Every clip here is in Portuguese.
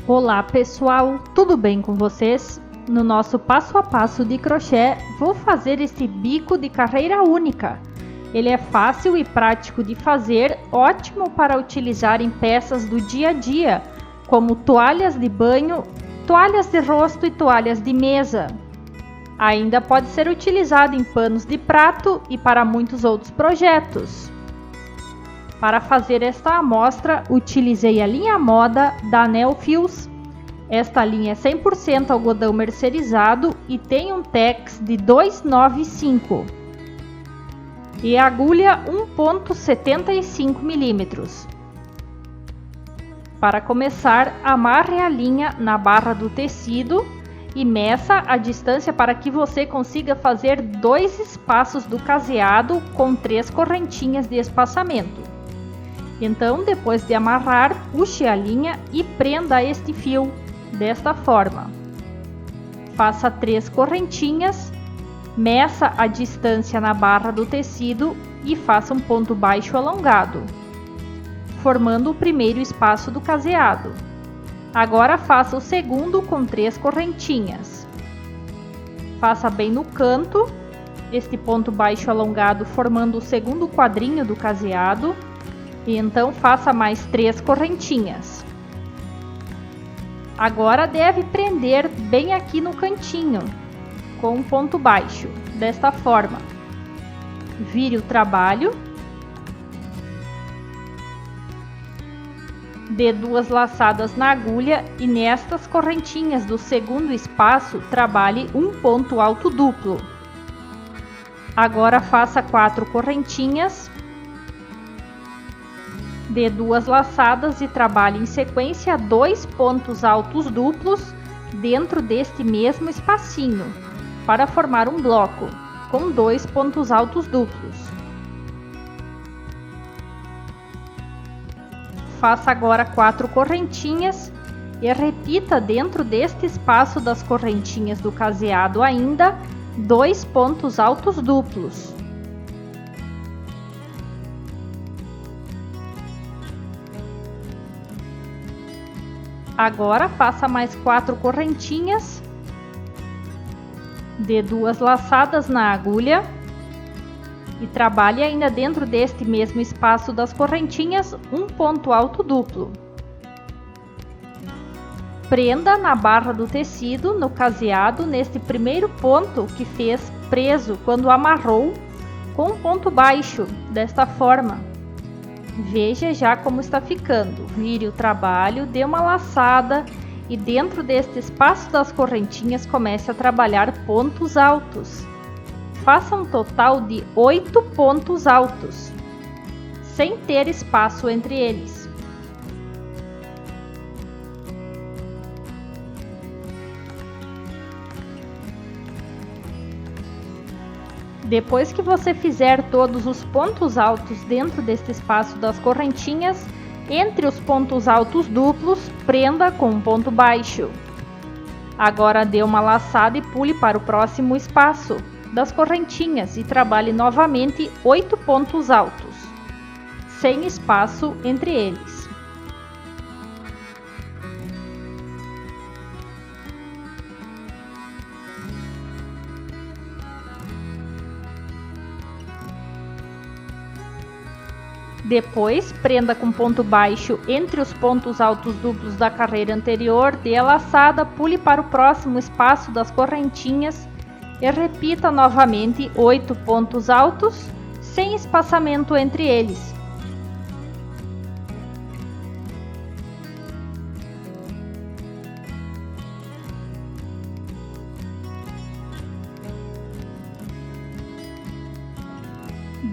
Olá pessoal, tudo bem com vocês? No nosso passo a passo de crochê, vou fazer esse bico de carreira única. Ele é fácil e prático de fazer, ótimo para utilizar em peças do dia a dia, como toalhas de banho, toalhas de rosto e toalhas de mesa. Ainda pode ser utilizado em panos de prato e para muitos outros projetos. Para fazer esta amostra, utilizei a linha moda da Neofios. Esta linha é 100% algodão mercerizado e tem um tex de 295 e agulha 1,75 mm. Para começar, amarre a linha na barra do tecido e meça a distância para que você consiga fazer 2 espaços do caseado com 3 correntinhas de espaçamento. Então, depois de amarrar, puxe a linha e prenda este fio desta forma. Faça 3 correntinhas, meça a distância na barra do tecido e faça um ponto baixo alongado, formando o primeiro espaço do caseado. Agora faça o segundo com 3 correntinhas. Faça bem no canto, este ponto baixo alongado formando o segundo quadrinho do caseado. E então faça mais 3 correntinhas. Agora deve prender bem aqui no cantinho, com um ponto baixo, desta forma. Vire o trabalho. Dê 2 laçadas na agulha e nestas correntinhas do segundo espaço, trabalhe um ponto alto duplo. Agora faça 4 correntinhas. Dê 2 laçadas e trabalhe em sequência 2 pontos altos duplos dentro deste mesmo espacinho, para formar um bloco com 2 pontos altos duplos. Faça agora 4 correntinhas e repita dentro deste espaço das correntinhas do caseado ainda 2 pontos altos duplos. Agora faça mais 4 correntinhas, dê 2 laçadas na agulha e trabalhe ainda dentro deste mesmo espaço das correntinhas um ponto alto duplo. Prenda na barra do tecido, no caseado, neste primeiro ponto que fez preso quando amarrou, com um ponto baixo, desta forma. Veja já como está ficando. Vire o trabalho, dê uma laçada e dentro deste espaço das correntinhas comece a trabalhar pontos altos. Faça um total de 8 pontos altos, sem ter espaço entre eles. Depois que você fizer todos os pontos altos dentro deste espaço das correntinhas, entre os pontos altos duplos, prenda com um ponto baixo. Agora dê uma laçada e pule para o próximo espaço das correntinhas e trabalhe novamente 8 pontos altos, sem espaço entre eles. Depois, prenda com ponto baixo entre os pontos altos duplos da carreira anterior, dê a laçada, pule para o próximo espaço das correntinhas e repita novamente 8 pontos altos, sem espaçamento entre eles.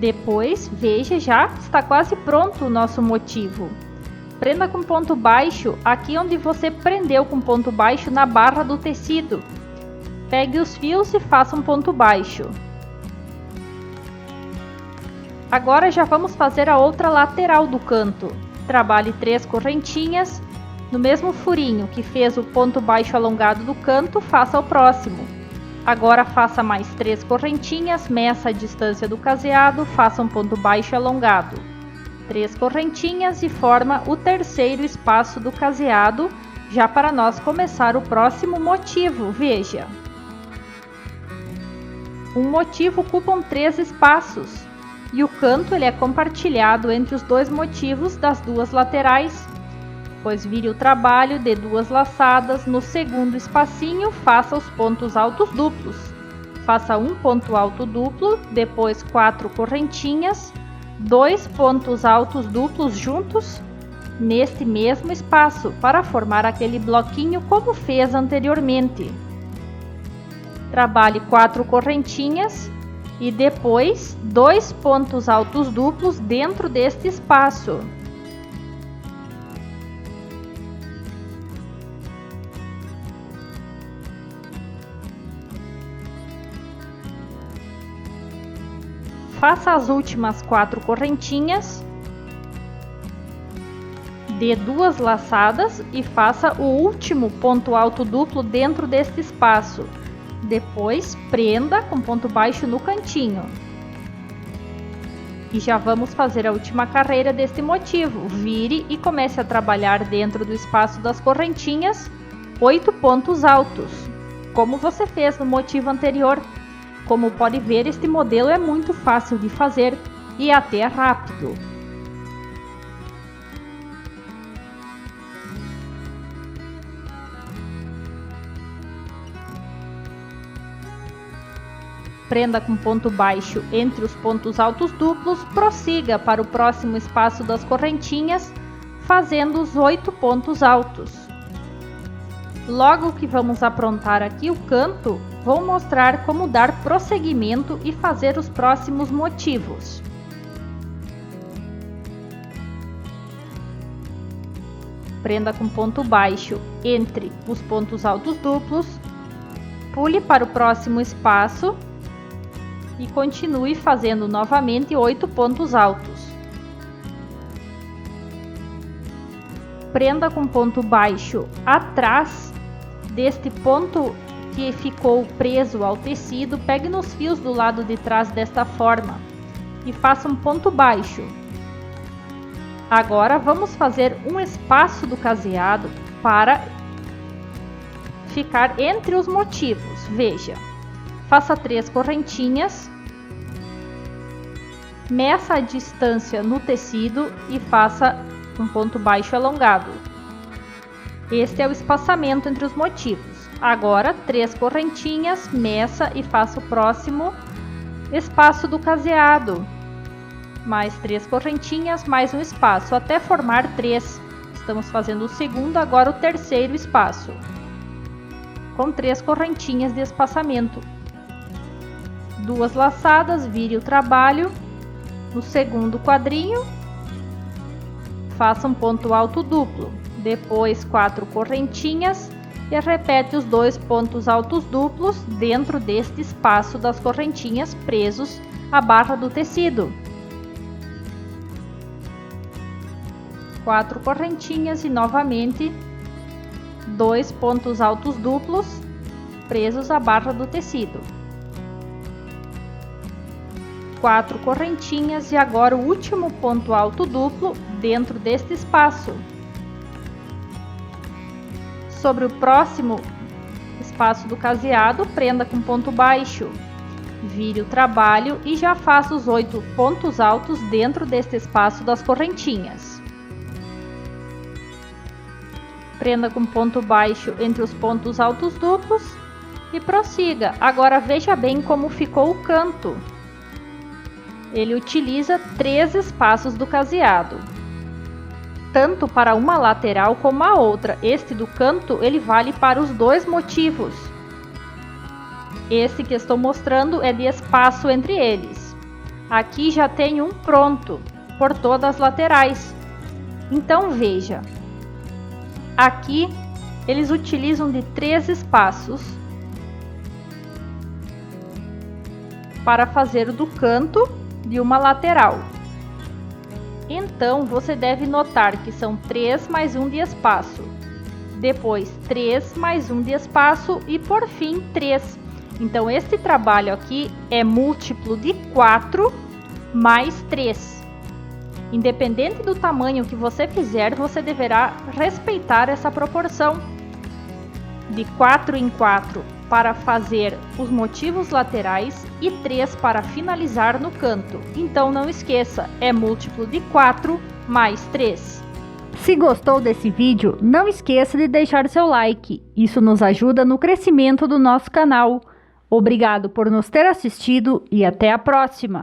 Depois, veja, já está quase pronto o nosso motivo. Prenda com ponto baixo aqui onde você prendeu com ponto baixo na barra do tecido. Pegue os fios e faça um ponto baixo. Agora já vamos fazer a outra lateral do canto. Trabalhe 3 correntinhas. No mesmo furinho que fez o ponto baixo alongado do canto, faça o próximo. Agora faça mais 3 correntinhas, meça a distância do caseado, faça um ponto baixo alongado. 3 correntinhas e forma o terceiro espaço do caseado já para nós começar o próximo motivo. Veja, um motivo ocupa 3 espaços e o canto ele é compartilhado entre os 2 motivos das 2 laterais. Pois vire o trabalho de 2 laçadas, no segundo espacinho faça os pontos altos duplos. Faça um ponto alto duplo, depois 4 correntinhas, 2 pontos altos duplos juntos neste mesmo espaço para formar aquele bloquinho como fez anteriormente. Trabalhe 4 correntinhas e depois 2 pontos altos duplos dentro deste espaço. Faça as últimas 4 correntinhas de 2 laçadas e faça o último ponto alto duplo dentro deste espaço. Depois prenda com ponto baixo no cantinho. E já vamos fazer a última carreira deste motivo. Vire e comece a trabalhar dentro do espaço das correntinhas 8 pontos altos, como você fez no motivo anterior. Como pode ver, este modelo é muito fácil de fazer e até rápido. Prenda com ponto baixo entre os pontos altos duplos, prossiga para o próximo espaço das correntinhas, fazendo os 8 pontos altos. Logo que vamos aprontar aqui o canto, vou mostrar como dar prosseguimento e fazer os próximos motivos. Prenda com ponto baixo entre os pontos altos duplos, pule para o próximo espaço e continue fazendo novamente 8 pontos altos. Prenda com ponto baixo atrás deste ponto que ficou preso ao tecido, pegue nos fios do lado de trás desta forma e faça um ponto baixo. Agora vamos fazer um espaço do caseado para ficar entre os motivos. Veja, faça 3 correntinhas, meça a distância no tecido e faça um ponto baixo alongado. Este é o espaçamento entre os motivos. Agora 3 correntinhas, meça e faça o próximo espaço do caseado. Mais 3 correntinhas, mais um espaço, até formar 3. Estamos fazendo o segundo, agora o terceiro espaço, com 3 correntinhas de espaçamento. 2 laçadas, vire o trabalho. No segundo quadrinho, faça um ponto alto duplo, depois 4 correntinhas e repete os 2 pontos altos duplos dentro deste espaço das correntinhas presos à barra do tecido. 4 correntinhas e novamente 2 pontos altos duplos presos à barra do tecido. 4 correntinhas e agora o último ponto alto duplo dentro deste espaço. Sobre o próximo espaço do caseado, prenda com ponto baixo, vire o trabalho e já faça os 8 pontos altos dentro deste espaço das correntinhas. Prenda com ponto baixo entre os pontos altos duplos e prossiga. Agora veja bem como ficou o canto. Ele utiliza 3 espaços do caseado, tanto para uma lateral como a outra. Este do canto ele vale para os 2 motivos. Esse que estou mostrando é de espaço entre eles. Aqui já tem um pronto por todas as laterais. Então veja, aqui eles utilizam de 3 espaços para fazer o do canto de uma lateral. Então você deve notar que são 3 mais 1 de espaço, depois 3 mais 1 de espaço e por fim 3. Então este trabalho aqui é múltiplo de 4 mais 3. Independente do tamanho que você fizer, você deverá respeitar essa proporção de 4 em 4 para fazer os motivos laterais e 3 para finalizar no canto. Então não esqueça, é múltiplo de 4 mais 3. Se gostou desse vídeo, não esqueça de deixar seu like. Isso nos ajuda no crescimento do nosso canal. Obrigado por nos ter assistido e até a próxima!